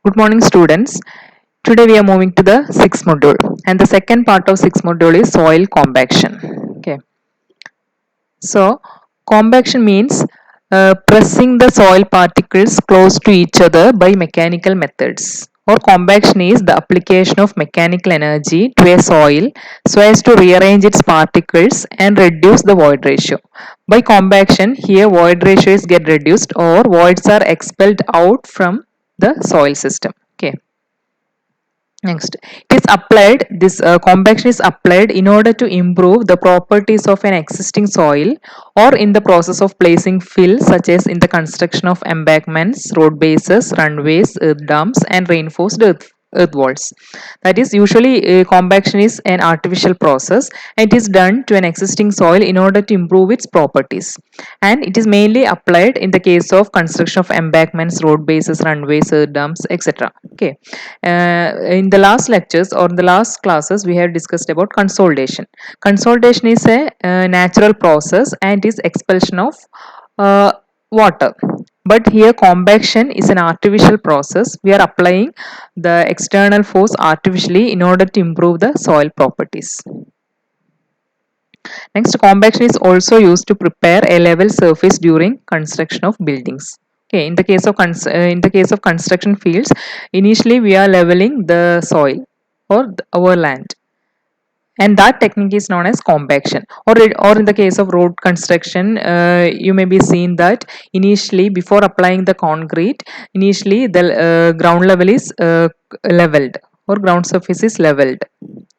Good morning, students. Today we are moving to the sixth module, and the second part of sixth module is soil compaction. Okay, so compaction means pressing the soil particles close to each other by mechanical methods. Or compaction is the application of mechanical energy to a soil so as to rearrange its particles and reduce the void ratio. By compaction, here void ratios get reduced or voids are expelled out from the soil system. Okay. Next, it is applied. This compaction is applied in order to improve the properties of an existing soil, or in the process of placing fill, such as in the construction of embankments, road bases, runways, earth dams, and reinforced earth walls. That is, usually compaction is an artificial process, and it is done to an existing soil in order to improve its properties. And it is mainly applied in the case of construction of embankments, road bases, runways, earth dams, etc. Okay. In the last lectures or the last classes, we have discussed about consolidation. Consolidation is a natural process and is expulsion of uh, water. But here compaction is an artificial process. We are applying the external force artificially in order to improve the soil properties. Next, compaction is also used to prepare a level surface during construction of buildings. Okay, in the case of construction fields, initially we are leveling the soil or our land, and that technique is known as compaction. Or in the case of road construction, you may be seen that initially before applying the concrete, initially the ground level is leveled or ground surface is leveled.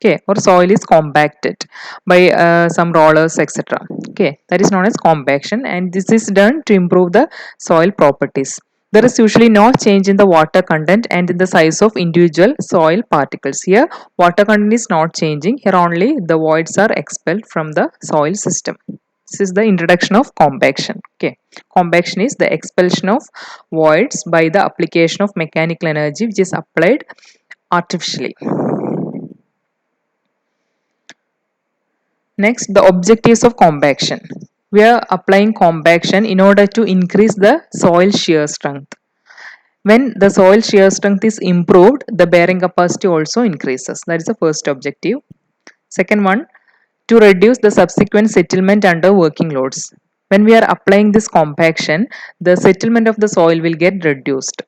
Okay, or soil is compacted by some rollers, etc. Okay, that is known as compaction, and this is done to improve the soil properties. There is usually no change in the water content and in the size of individual soil particles. Here water content is not changing. Here only the voids are expelled from the soil system. This is the introduction of compaction. Okay, compaction is the expulsion of voids by the application of mechanical energy which is applied artificially. Next, the objectives of compaction. We are applying compaction in order to increase the soil shear strength. When the soil shear strength is improved, the bearing capacity also increases. That is the first objective. Second one, to reduce the subsequent settlement under working loads. When we are applying this compaction, the settlement of the soil will get reduced.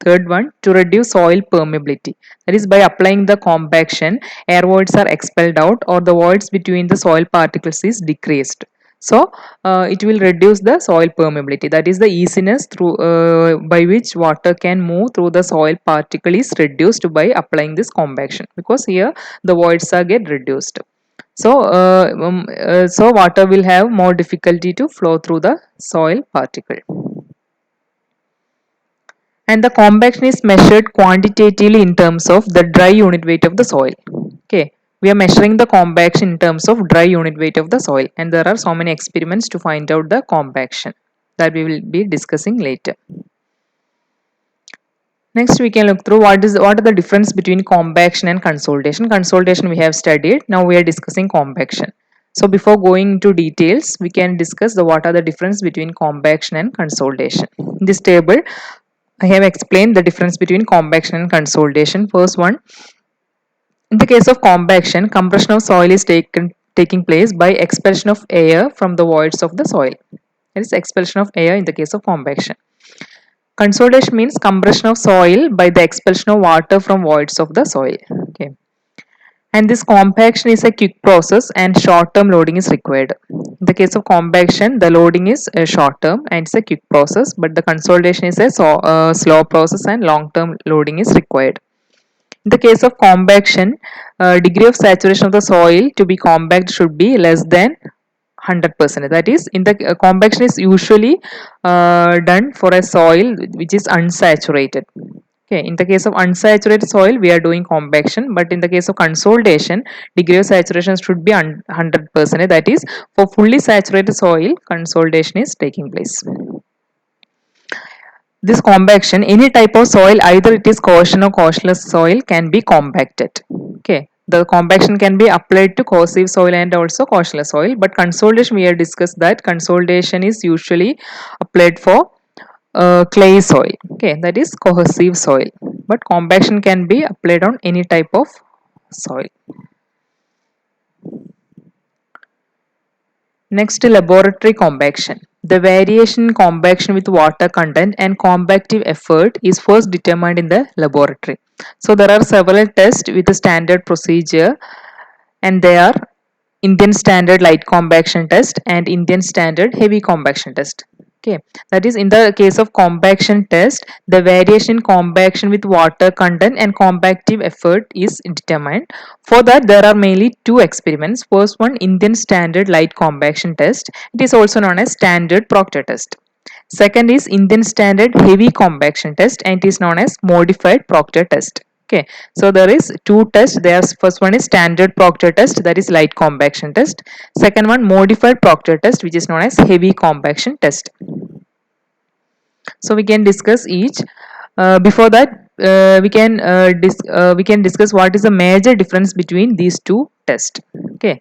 Third one, to reduce soil permeability. That is, by applying the compaction, air voids are expelled out or the voids between the soil particles is decreased. So, it will reduce the soil permeability. That is the easiness through by which water can move through the soil particle is reduced by applying this compaction, because here the voids are get reduced. So water will have more difficulty to flow through the soil particle. And the compaction is measured quantitatively in terms of the dry unit weight of the soil. Okay, we are measuring the compaction in terms of dry unit weight of the soil, and there are so many experiments to find out the compaction that we will be discussing later. Next, we can look through what are the difference between compaction and consolidation. Consolidation we have studied. Now we are discussing compaction. So before going into details, we can discuss the what are the difference between compaction and consolidation. In this table, I have explained the difference between compaction and consolidation. First one, in the case of compaction, compression of soil is taking place by expulsion of air from the voids of the soil. That is expulsion of air in the case of compaction. Consolidation means compression of soil by the expulsion of water from voids of the soil. Okay. And this compaction is a quick process and short-term loading is required. In the case of compaction, the loading is short-term and it's a quick process, but the consolidation is a slow process and long-term loading is required. In the case of compaction, degree of saturation of the soil to be compact should be less than 100%. That is, in the compaction is usually done for a soil which is unsaturated. Okay, in the case of unsaturated soil, we are doing compaction, but in the case of consolidation, degree of saturation should be 100%. That is, for fully saturated soil, consolidation is taking place. This compaction, any type of soil, either it is coarsen or coarseless soil, can be compacted. Okay, the compaction can be applied to cohesive soil and also coarseless soil, but consolidation, we have discussed that consolidation is usually applied for clay soil. Okay, that is cohesive soil. but compaction can be applied on any type of soil. Next, laboratory compaction. The variation in compaction with water content and compactive effort is first determined in the laboratory. So there are several tests with a standard procedure, and they are Indian standard light compaction test and Indian standard heavy compaction test. Okay, that is, in the case of compaction test, the variation in compaction with water content and compactive effort is determined. For that, there are mainly two experiments. First one, Indian standard light compaction test. It is also known as standard Proctor test. Second is Indian standard heavy compaction test, and it is known as modified Proctor test. Okay, so there is two tests. There's first one is standard Proctor test, that is light compaction test. Second one, modified Proctor test, which is known as heavy compaction test. So we can discuss each. Before that, we can discuss what is the major difference between these two tests. Okay.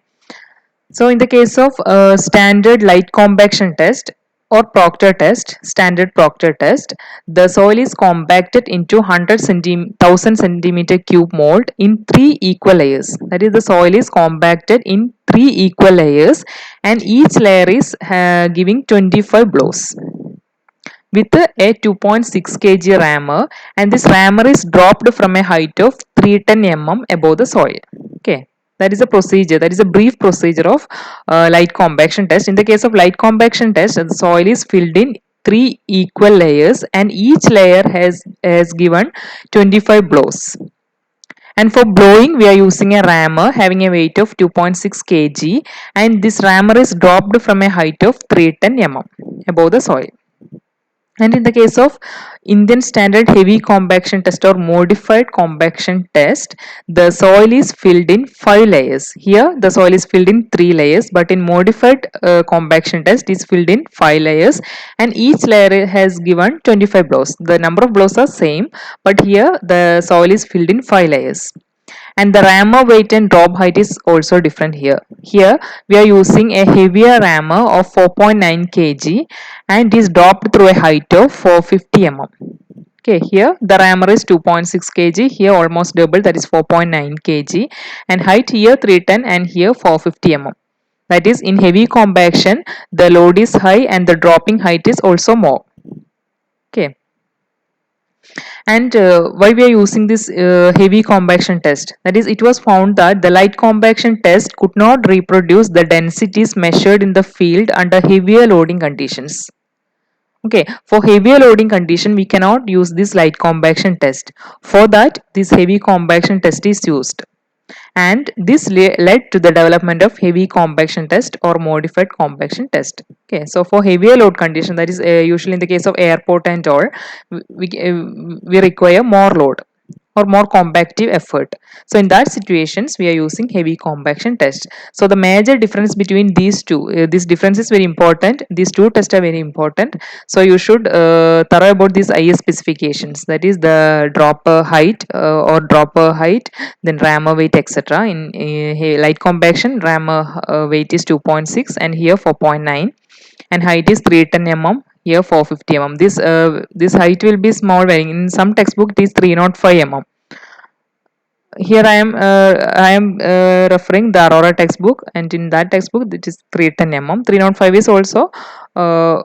So in the case of standard light compaction test or Proctor test, standard Proctor test, the soil is compacted into 1000 centimeter cube mold in 3 equal layers. That is, the soil is compacted in 3 equal layers, and each layer is giving 25 blows with a 2.6 kg rammer, and this rammer is dropped from a height of 310 mm above the soil. Okay, that is a procedure, that is a brief procedure of light compaction test. In the case of light compaction test, the soil is filled in 3 equal layers, and each layer has given 25 blows. And for blowing, we are using a rammer having a weight of 2.6 kg, and this rammer is dropped from a height of 310 mm above the soil. And in the case of Indian standard heavy compaction test or modified compaction test, the soil is filled in 5 layers. Here the soil is filled in 3 layers, but in modified compaction test is filled in 5 layers, and each layer has given 25 blows. The number of blows are same, but here the soil is filled in 5 layers. And the rammer weight and drop height is also different here. Here we are using a heavier rammer of 4.9 kg, and is dropped through a height of 450 mm. Okay, here the rammer is 2.6 kg, here almost double, that is 4.9 kg, and height here 310 and here 450 mm. That is, in heavy compaction the load is high and the dropping height is also more. Okay. And why we are using this heavy compaction test, that is, it was found that the light compaction test could not reproduce the densities measured in the field under heavier loading conditions. Okay, for heavier loading condition we cannot use this light compaction test. For that, this heavy compaction test is used, and this led to the development of heavy compaction test or modified compaction test. Okay, so for heavier load condition, that is usually in the case of airport and all, we require more load or more compactive effort. So in that situations we are using heavy compaction test. So the major difference between these two, this difference is very important. These two tests are very important. So you should thorough about these IS specifications, that is the dropper height or dropper height, then rammer weight, etc. In light compaction, rammer weight is 2.6 and here 4.9, and height is 310 mm, here 450 mm. This height will be small varying. In some textbook it is 305 mm. Here I am referring the Aurora textbook, and in that textbook it is 310 mm. 305 is uh,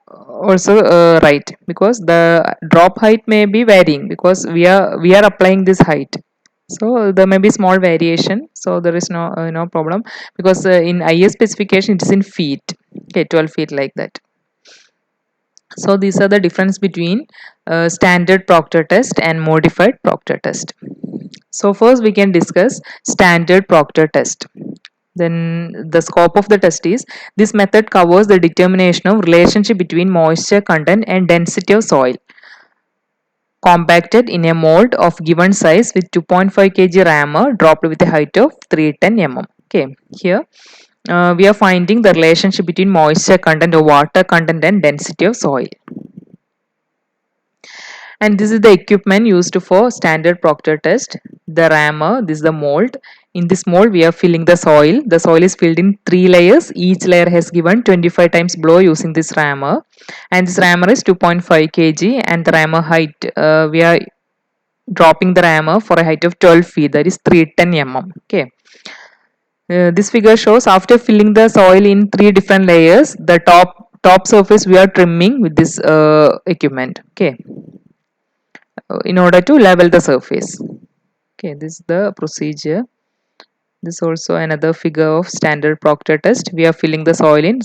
also right, because the drop height may be varying, because we are applying this height. So there may be small variation, so there is no problem, because in IS specification it is in feet. Okay, 12 feet like that. So these are the difference between standard Proctor test and modified Proctor test. So first we can discuss standard Proctor test. Then the scope of the test is, this method covers the determination of relationship between moisture content and density of soil compacted in a mold of given size with 2.5 kg rammer dropped with a height of 310 mm. Okay, here we are finding the relationship between moisture content or water content and density of soil. And this is the equipment used for standard Proctor test. The rammer, this is the mold. In this mold we are filling the soil. The soil is filled in 3 layers. Each layer has given 25 times blow using this rammer, and this rammer is 2.5 kg, and the rammer height we are dropping the rammer for a height of 12 feet, that is 310 mm. Okay. This figure shows after filling the soil in three different layers, the top surface we are trimming with this equipment. Okay, in order to level the surface. Okay, this is the procedure. This is also another figure of standard Proctor test. We are filling the soil in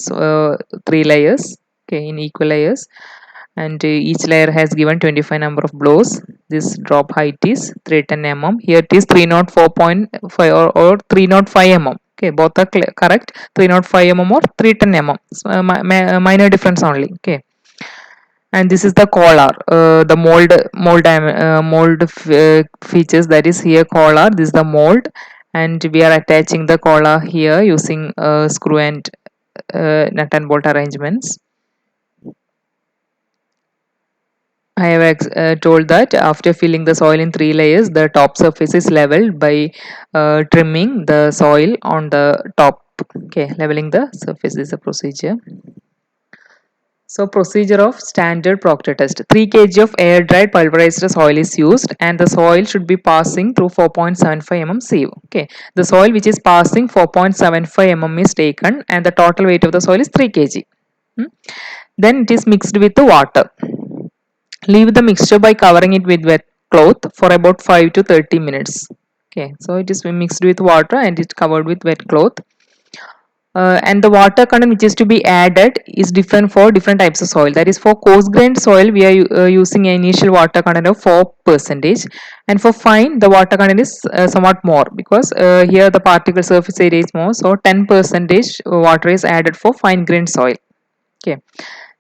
three layers. Okay, in equal layers, and each layer has given 25 number of blows. This drop height is 310 mm. Here it is 304.5 or 305 mm. Okay, both are correct. 305 mm or 310 mm. Minor difference only. Okay, and this is the collar, the mold features, that is here collar. This is the mold, and we are attaching the collar here using screw and nut and bolt arrangements. I have told that after filling the soil in three layers, the top surface is leveled by trimming the soil on the top. Okay, leveling the surface is a procedure. So, procedure of standard Proctor test. 3 kg of air dried pulverized soil is used, and the soil should be passing through 4.75 mm sieve. Okay, the soil which is passing 4.75 mm is taken, and the total weight of the soil is 3 kg. Then it is mixed with the water. Leave the mixture by covering it with wet cloth for about 5 to 30 minutes. Okay, so it is mixed with water and it's covered with wet cloth. And the water content which is to be added is different for different types of soil. That is, for coarse grained soil we are using an initial water content of 4%, and for fine the water content is somewhat more, because here the particle surface area is more, so 10% water is added for fine grained soil. Okay,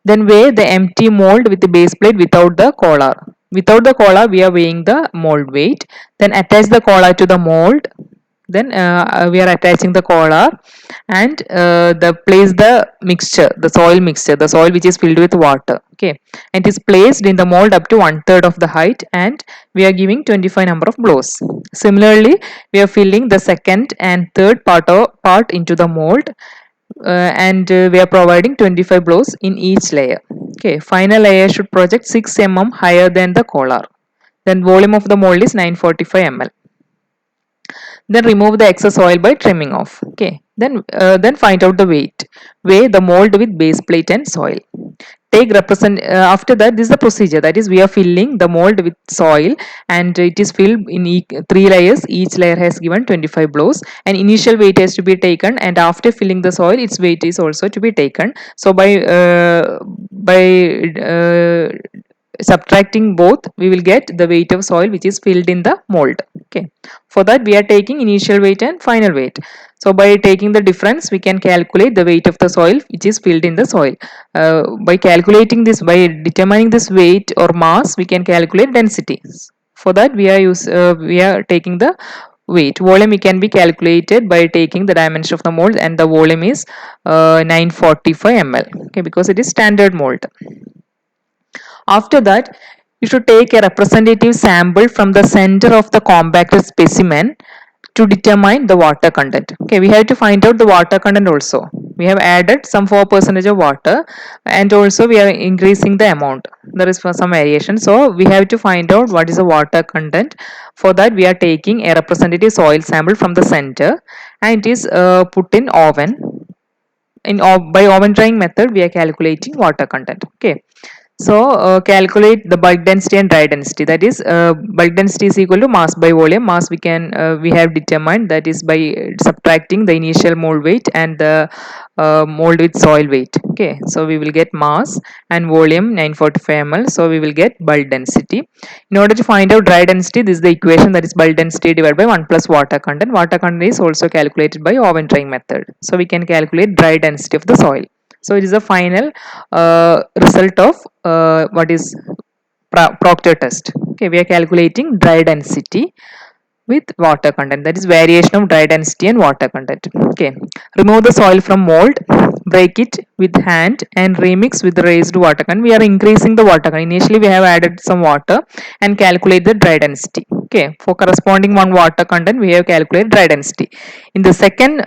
then weigh the empty mold with the base plate without the collar. Without the collar we are weighing the mold weight. Then attach the collar to the mold. Then we are attaching the collar, and the place the soil which is filled with water. Okay, and it is placed in the mold up to 1/3 of the height, and we are giving 25 number of blows. Similarly, we are filling the second and third part into the mold, and we are providing 25 blows in each layer. Okay, final layer should project 6 mm higher than the collar. Then volume of the mold is 945 ml. Then remove the excess oil by trimming off. Okay, then find out the weight. Weigh the mold with base plate and soil. Take represent After that, this is the procedure, that is we are filling the mold with soil, and it is filled in three layers. Each layer has given 25 blows, and initial weight has to be taken, and after filling the soil its weight is also to be taken. So by subtracting both, we will get the weight of soil which is filled in the mold. Okay, for that we are taking initial weight and final weight. So by taking the difference we can calculate the weight of the soil which is filled in the soil. By calculating this, by determining this weight or mass, we can calculate density. For that we are taking the weight. Volume we can be calculated by taking the dimension of the mold, and the volume is 945 ml. Okay, because it is standard mold. After that, you should take a representative sample from the center of the compacted specimen to determine the water content. Okay, we have to find out the water content also. We have added some 4% of water, and also we are increasing the amount. There is some variation. So we have to find out what is the water content. For that we are taking a representative soil sample from the center, and it is put in oven. By oven drying method we are calculating water content. Okay, so calculate the bulk density and dry density. That is, bulk density is equal to mass by volume. Mass we have determined, that is by subtracting the initial mold weight and the mold with soil weight. Okay, so we will get mass, and volume 945 ml. So we will get bulk density. In order to find out dry density, this is the equation, that is bulk density divided by 1 plus water content. Water content is also calculated by oven drying method. So we can calculate dry density of the soil. So it is a final result of what is Proctor test. Okay, we are calculating dry density with water content, that is variation of dry density and water content. Okay, remove the soil from mold, break it with hand and remix with the raised water content. We are increasing the water content. Initially we have added some water and calculate the dry density. Okay, for corresponding one water content we have calculated dry density. In the second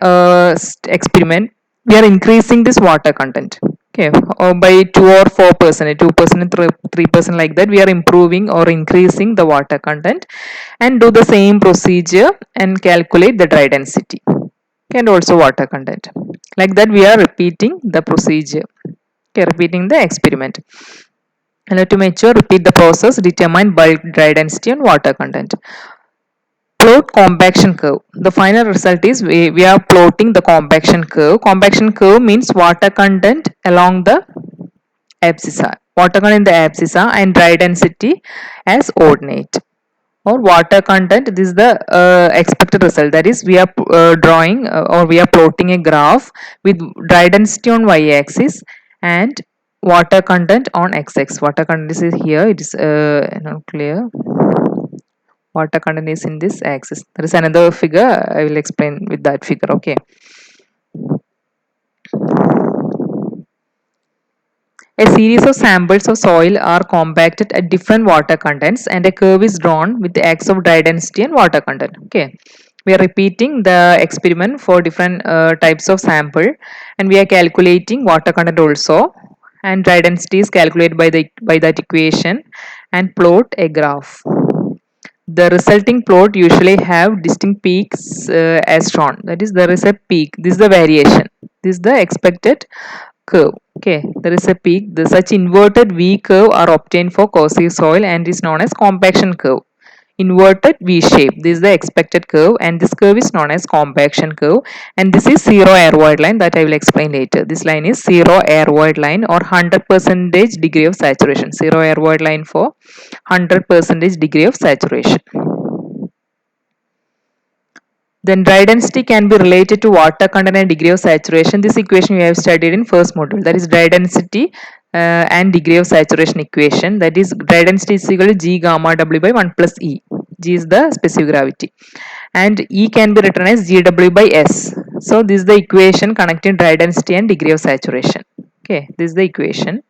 experiment we are increasing this water content. Okay, or by 2 or 4%, 2%, 3%, like that, we are improving or increasing the water content, and do the same procedure and calculate the dry density and also water content. Like that, we are repeating the procedure. Okay, repeating the experiment. And to mature, repeat the process, determine bulk dry density and water content. Plot compaction curve. The final result is we are plotting the compaction curve. Compaction curve means water content along the abscissa. Water content in the abscissa and dry density as ordinate. Or water content, this is the expected result. That is, we are drawing or we are plotting a graph with dry density on y-axis and water content on x-axis. Water content is here. It is not clear. Water content is in this axis. There is another figure. I will explain with that figure. Okay. A series of samples of soil are compacted at different water contents and a curve is drawn with the axis of dry density and water content. Okay. We are repeating the experiment for different types of sample, and we are calculating water content also, and dry density is calculated by that equation, and plot a graph. The resulting plot usually have distinct peaks as shown. That is, there is a peak. This is the variation. This is the expected curve. Okay, there is a peak. Such inverted V curve are obtained for coarse soil and is known as compaction curve. Inverted V shape. This is the expected curve, and this curve is known as compaction curve. And this is zero air void line that I will explain later. This line is zero air void line or 100% degree of saturation. Zero air void line for 100% degree of saturation. Then dry density can be related to water content and degree of saturation. This equation we have studied in first module. That is dry density and degree of saturation equation. That is dry density is equal to G gamma W by 1 plus E. G is the specific gravity. And E can be written as GW by S. So this is the equation connecting dry density and degree of saturation. Okay, this is the equation.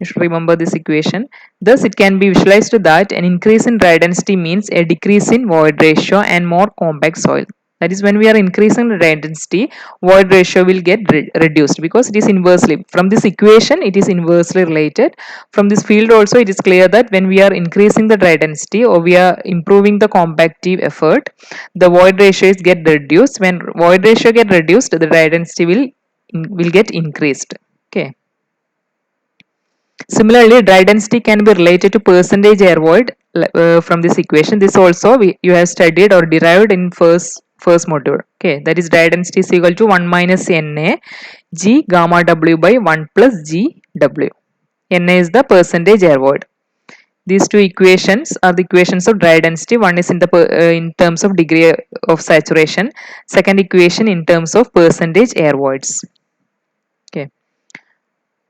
You should remember this equation. Thus, it can be visualized that an increase in dry density means a decrease in void ratio and more compact soil. That is, when we are increasing the dry density, void ratio will get reduced because it is inversely. From this equation, it is inversely related. From this field also, it is clear that when we are increasing the dry density or we are improving the compactive effort, the void ratio is get reduced. When void ratio get reduced, the dry density will get increased. Okay. Similarly, dry density can be related to percentage air void from this equation. This also you have studied or derived in first module. Okay, that is dry density is equal to 1 minus Na G gamma W by 1 plus G W. Na is the percentage air void. These two equations are the equations of dry density. One is in terms of degree of saturation. Second equation in terms of percentage air voids. Okay.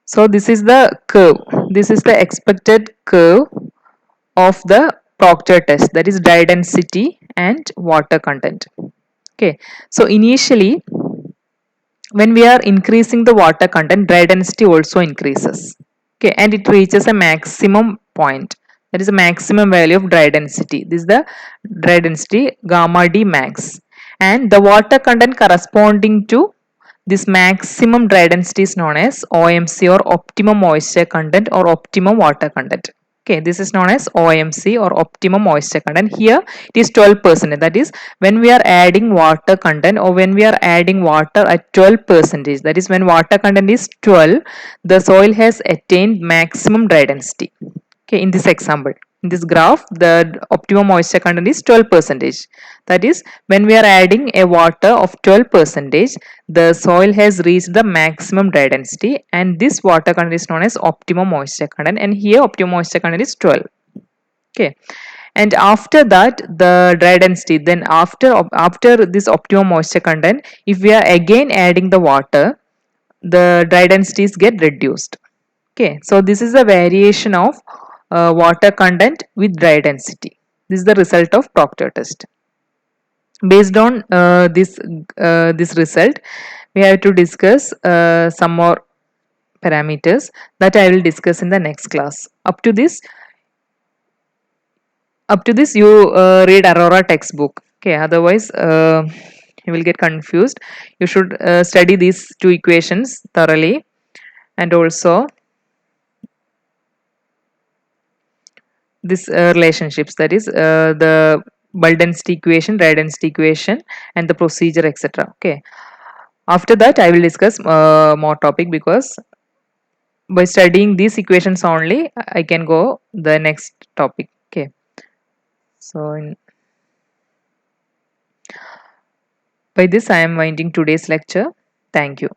So this is the curve. This is the expected curve of the Proctor test, that is dry density and water content. Okay. So initially, when we are increasing the water content, dry density also increases. Okay, and it reaches a maximum point. That is a maximum value of dry density. This is the dry density gamma D max, and the water content corresponding to this maximum dry density is known as OMC or optimum moisture content or optimum water content. Okay, this is known as OMC or optimum moisture content. Here it is 12%. That is, when we are adding water content or when we are adding water at 12%, that is when water content is 12, the soil has attained maximum dry density. Okay, in this example, in this graph, the optimum moisture content is 12%. That is, when we are adding a water of 12%, the soil has reached the maximum dry density, and this water content is known as optimum moisture content, and here optimum moisture content is 12. Okay, and after that the dry density, then after this optimum moisture content, if we are again adding the water, the dry densities get reduced. Okay, so this is a variation of water content with dry density. This is the result of Proctor test. Based on this result, we have to discuss some more parameters that I will discuss in the next class. Up to this you read Aurora textbook. Okay, otherwise you will get confused. You should study these two equations thoroughly, and also this relationships, that is the bulk density equation, rate density equation, and the procedure, etc. Okay, after that I will discuss more topic, because by studying these equations only I can go the next topic. Okay, so by this I am winding today's lecture. Thank you.